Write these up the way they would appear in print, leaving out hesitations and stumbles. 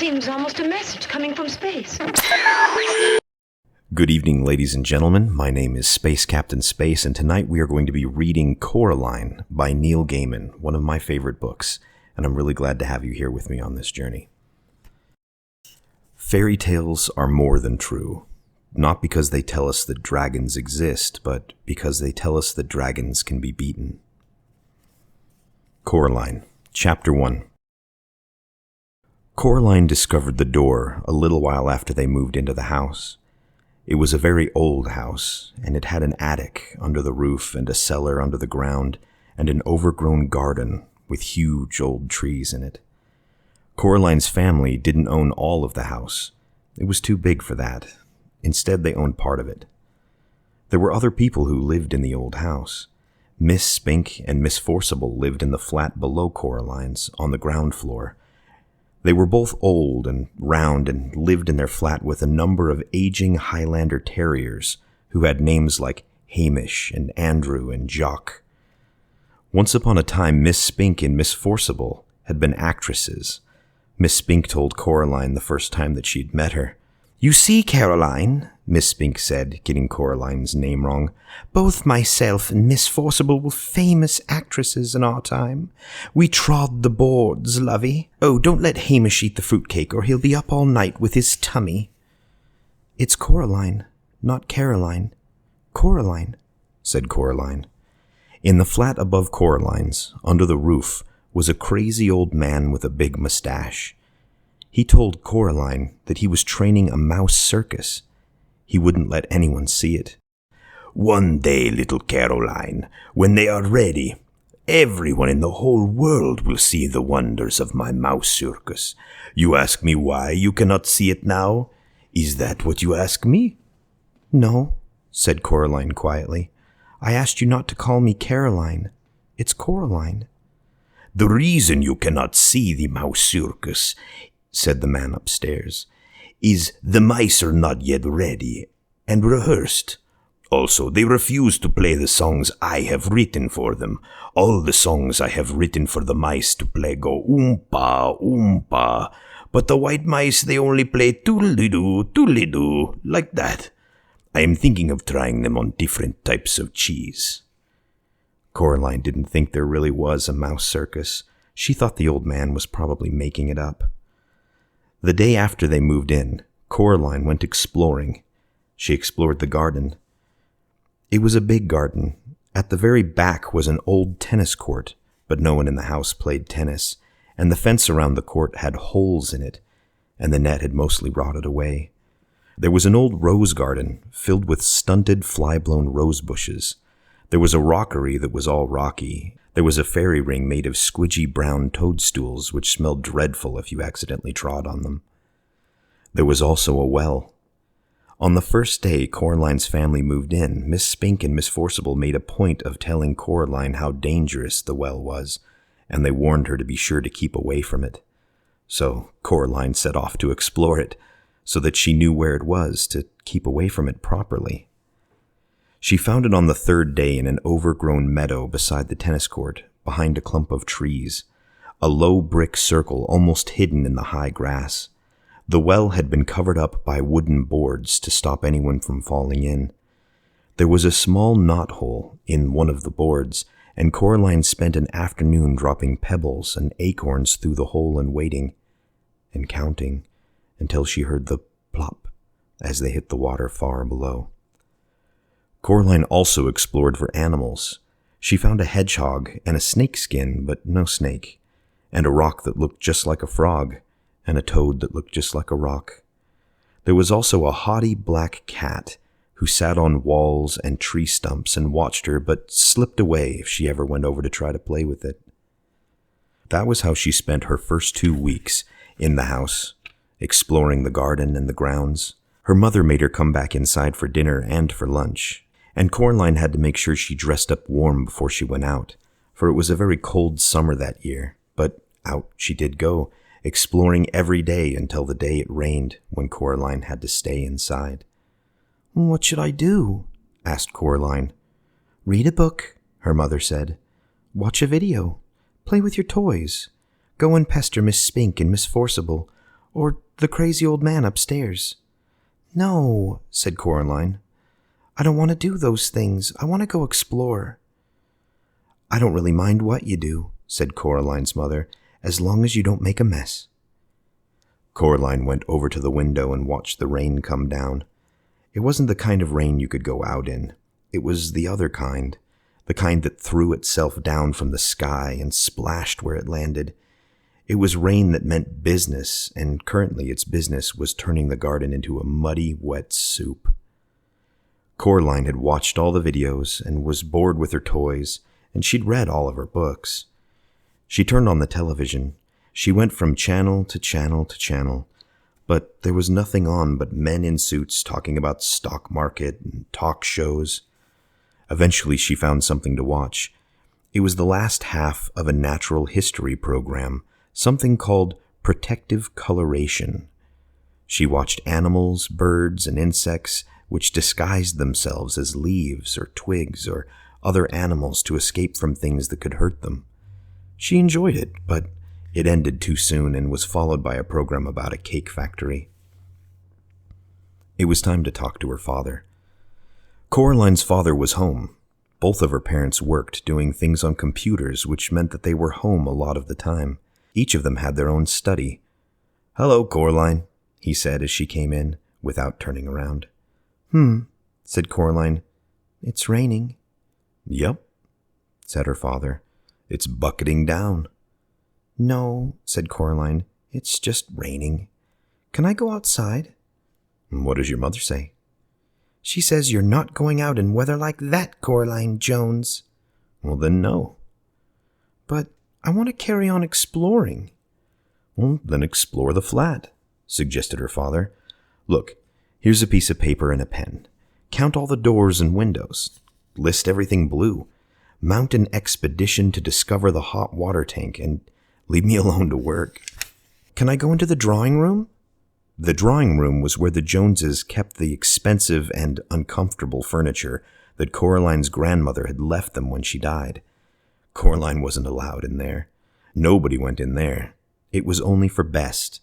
seems almost a message coming from space. Good evening, ladies and gentlemen. My name is Space Captain Space, and tonight we are going to be reading Coraline by Neil Gaiman, one of my favorite books, and I'm really glad to have you here with me on this journey. Fairy tales are more than true, not because they tell us that dragons exist, but because they tell us that dragons can be beaten. Coraline, Chapter 1. Coraline discovered the door a little while after they moved into the house. It was a very old house, and it had an attic under the roof and a cellar under the ground, and an overgrown garden with huge old trees in it. Coraline's family didn't own all of the house. It was too big for that. Instead, they owned part of it. There were other people who lived in the old house. Miss Spink and Miss Forcible lived in the flat below Coraline's on the ground floor. They were both old and round and lived in their flat with a number of aging Highlander terriers who had names like Hamish and Andrew and Jock. Once upon a time, Miss Spink and Miss Forcible had been actresses. Miss Spink told Coraline the first time that she'd met her. "You see, Caroline," Miss Spink said, getting Coraline's name wrong, "both myself and Miss Forcible were famous actresses in our time. We trod the boards, lovey. Oh, don't let Hamish eat the fruitcake, or he'll be up all night with his tummy." "It's Coraline, not Caroline. Coraline," said Coraline. In the flat above Coraline's, under the roof, was a crazy old man with a big mustache. He told Coraline that he was training a mouse circus. He wouldn't let anyone see it. "One day, little Caroline, when they are ready, everyone in the whole world will see the wonders of my mouse circus. You ask me why you cannot see it now? Is that what you ask me?" "No," said Coraline quietly. "I asked you not to call me Caroline. It's Coraline." "The reason you cannot see the mouse circus," said the man upstairs, "is the mice are not yet ready and rehearsed. Also, they refuse to play the songs I have written for them. All the songs I have written for the mice to play go oompa, oompa, but the white mice, they only play toodly-doo, like that. I am thinking of trying them on different types of cheese." Coraline didn't think there really was a mouse circus. She thought the old man was probably making it up. The day after they moved in, Coraline went exploring. She explored the garden. It was a big garden. At the very back was an old tennis court, but no one in the house played tennis, and the fence around the court had holes in it, and the net had mostly rotted away. There was an old rose garden filled with stunted, fly-blown rose bushes. There was a rockery that was all rocky. There was a fairy ring made of squidgy brown toadstools which smelled dreadful if you accidentally trod on them. There was also a well. On the first day Coraline's family moved in, Miss Spink and Miss Forcible made a point of telling Coraline how dangerous the well was, and they warned her to be sure to keep away from it. So Coraline set off to explore it, so that she knew where it was to keep away from it properly. She found it on the third day in an overgrown meadow beside the tennis court, behind a clump of trees, a low brick circle almost hidden in the high grass. The well had been covered up by wooden boards to stop anyone from falling in. There was a small knothole in one of the boards, and Coraline spent an afternoon dropping pebbles and acorns through the hole and waiting and counting until she heard the plop as they hit the water far below. Coraline also explored for animals. She found a hedgehog and a snake skin, but no snake, and a rock that looked just like a frog, and a toad that looked just like a rock. There was also a haughty black cat who sat on walls and tree stumps and watched her, but slipped away if she ever went over to try to play with it. That was how she spent her first 2 weeks in the house, exploring the garden and the grounds. Her mother made her come back inside for dinner and for lunch, and Coraline had to make sure she dressed up warm before she went out, for it was a very cold summer that year, but out she did go, exploring every day until the day it rained, when Coraline had to stay inside. "What should I do?" asked Coraline. "Read a book," her mother said. "Watch a video. Play with your toys. Go and pester Miss Spink and Miss Forcible, Or the crazy old man upstairs?" "No," said Coraline. "I don't want to do those things. I want to go explore." "I don't really mind what you do," said Coraline's mother, "as long as you don't make a mess." Coraline went over to the window and watched the rain come down. It wasn't the kind of rain you could go out in. It was the other kind, the kind that threw itself down from the sky and splashed where it landed. It was rain that meant business, and currently its business was turning the garden into a muddy, wet soup. Coraline had watched all the videos and was bored with her toys, and she'd read all of her books. She turned on the television. She went from channel to channel to channel, but there was nothing on but men in suits talking about stock market and talk shows. Eventually she found something to watch. It was the last half of a natural history program, something called protective coloration. She watched animals, birds, and insects which disguised themselves as leaves or twigs or other animals to escape from things that could hurt them. She enjoyed it, but it ended too soon and was followed by a program about a cake factory. It was time to talk to her father. Coraline's father was home. Both of her parents worked doing things on computers, which meant that they were home a lot of the time. Each of them had their own study. "Hello, Coraline," he said as she came in, without turning around. Said Coraline. "It's raining." "Yep," said her father. "It's bucketing down." "No," said Coraline. "It's just raining. Can I go outside?" "What does your mother say?" "She says you're not going out in weather like that, Coraline Jones." "Well, then no." "But I want to carry on exploring." "Well, then explore the flat," suggested her father. "Look, here's a piece of paper and a pen. Count all the doors and windows. List everything blue. Mount an expedition to discover the hot water tank, and leave me alone to work." "Can I go into the drawing room?" The drawing room was where the Joneses kept the expensive and uncomfortable furniture that Coraline's grandmother had left them when she died. Coraline wasn't allowed in there. Nobody went in there. It was only for Best.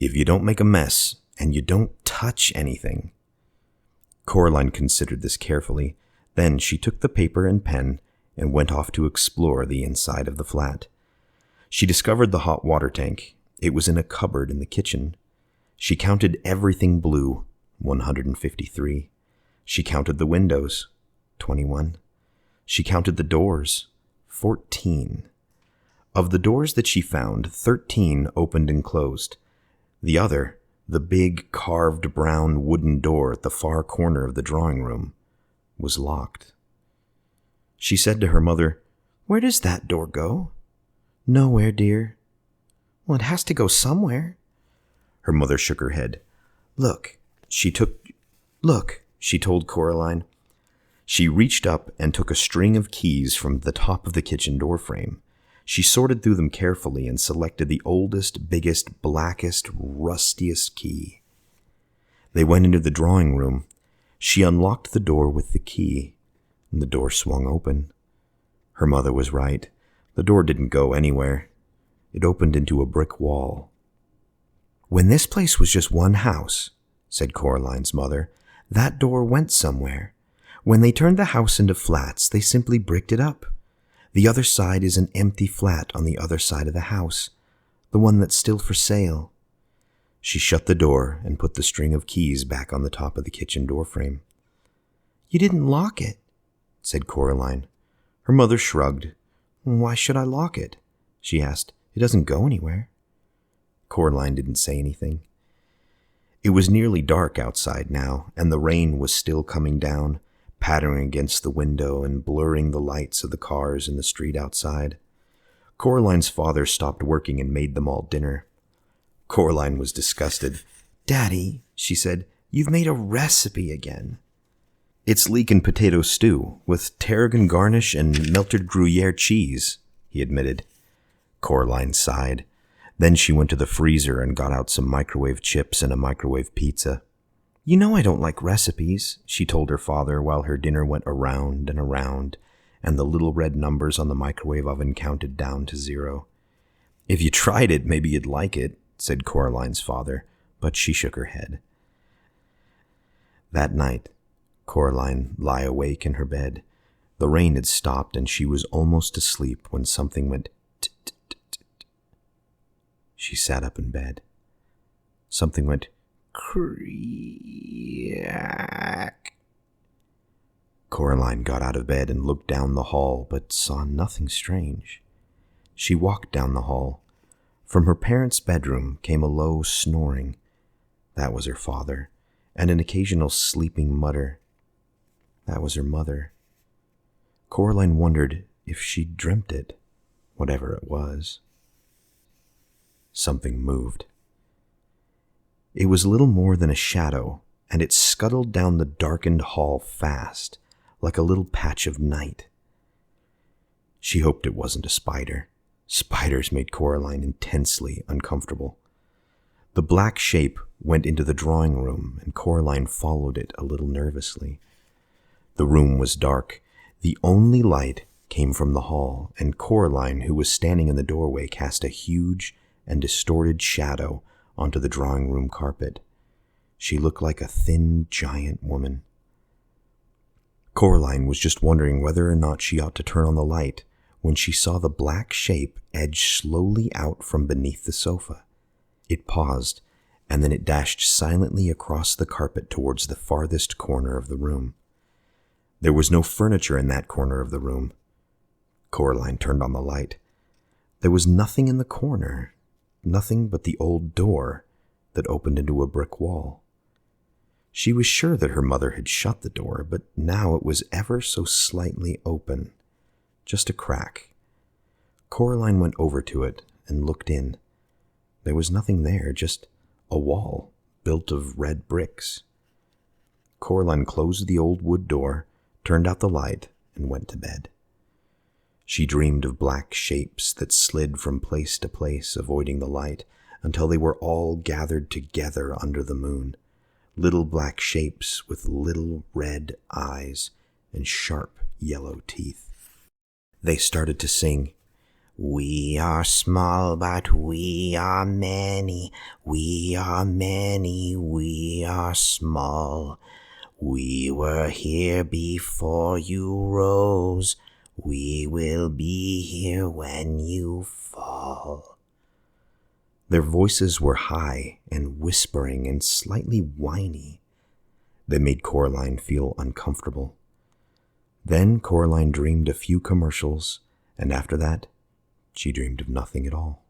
"If you don't make a mess, and you don't touch anything." Coraline considered this carefully. Then she took the paper and pen and went off to explore the inside of the flat. She discovered the hot water tank. It was in a cupboard in the kitchen. She counted everything blue, 153. She counted the windows, 21. She counted the doors, 14. Of the doors that she found, 13 opened and closed. The other, the big carved brown wooden door at the far corner of the drawing room, was locked. She said to her mother, "Where does that door go?" "Nowhere, dear." "Well, it has to go somewhere." Her mother shook her head. Look, she told Coraline. She reached up and took a string of keys from the top of the kitchen door frame. She sorted through them carefully and selected the oldest, biggest, blackest, rustiest key. They went into the drawing room. She unlocked the door with the key, and the door swung open. Her mother was right. The door didn't go anywhere. It opened into a brick wall. "When this place was just one house," said Coraline's mother, "that door went somewhere. When they turned the house into flats, they simply bricked it up. The other side is an empty flat on the other side of the house, the one that's still for sale." She shut the door and put the string of keys back on the top of the kitchen doorframe. "You didn't lock it," said Coraline. Her mother shrugged. "Why should I lock it?" she asked. "It doesn't go anywhere." Coraline didn't say anything. It was nearly dark outside now, and the rain was still coming down, pattering against the window and blurring the lights of the cars in the street outside. Coraline's father stopped working and made them all dinner. Coraline was disgusted. "Daddy," she said, "you've made a recipe again." "It's leek and potato stew, with tarragon garnish and melted Gruyere cheese," he admitted. Coraline sighed. Then she went to the freezer and got out some microwave chips and a microwave pizza. "You know I don't like recipes," she told her father while her dinner went around and around, and the little red numbers on the microwave oven counted down to 0. "If you tried it, maybe you'd like it," said Coraline's father, but she shook her head. That night, Coraline lay awake in her bed. The rain had stopped, and she was almost asleep when something went tit-tit-tit-tit. She sat up in bed. Something went creak. Coraline got out of bed and looked down the hall, but saw nothing strange. She walked down the hall. From her parents' bedroom came a low snoring. That was her father, and an occasional sleeping mutter. That was her mother. Coraline wondered if she'd dreamt it, whatever it was. Something moved. It was little more than a shadow, and it scuttled down the darkened hall fast, like a little patch of night. She hoped it wasn't a spider. Spiders made Coraline intensely uncomfortable. The black shape went into the drawing room, and Coraline followed it a little nervously. The room was dark. The only light came from the hall, and Coraline, who was standing in the doorway, cast a huge and distorted shadow onto the drawing room carpet. She looked like a thin, giant woman. Coraline was just wondering whether or not she ought to turn on the light when she saw the black shape edge slowly out from beneath the sofa. It paused, and then it dashed silently across the carpet towards the farthest corner of the room. There was no furniture in that corner of the room. Coraline turned on the light. There was nothing in the corner, nothing but the old door that opened into a brick wall. She was sure that her mother had shut the door, but now it was ever so slightly open, just a crack. Coraline went over to it and looked in. There was nothing there, just a wall built of red bricks. Coraline closed the old wood door, turned out the light, and went to bed. She dreamed of black shapes that slid from place to place, avoiding the light, until they were all gathered together under the moon. Little black shapes with little red eyes and sharp yellow teeth. They started to sing, "We are small, but we are many. We are many, we are small. We were here before you rose. We will be here when you fall." Their voices were high and whispering and slightly whiny. They made Coraline feel uncomfortable. Then Coraline dreamed a few commercials, and after that, she dreamed of nothing at all.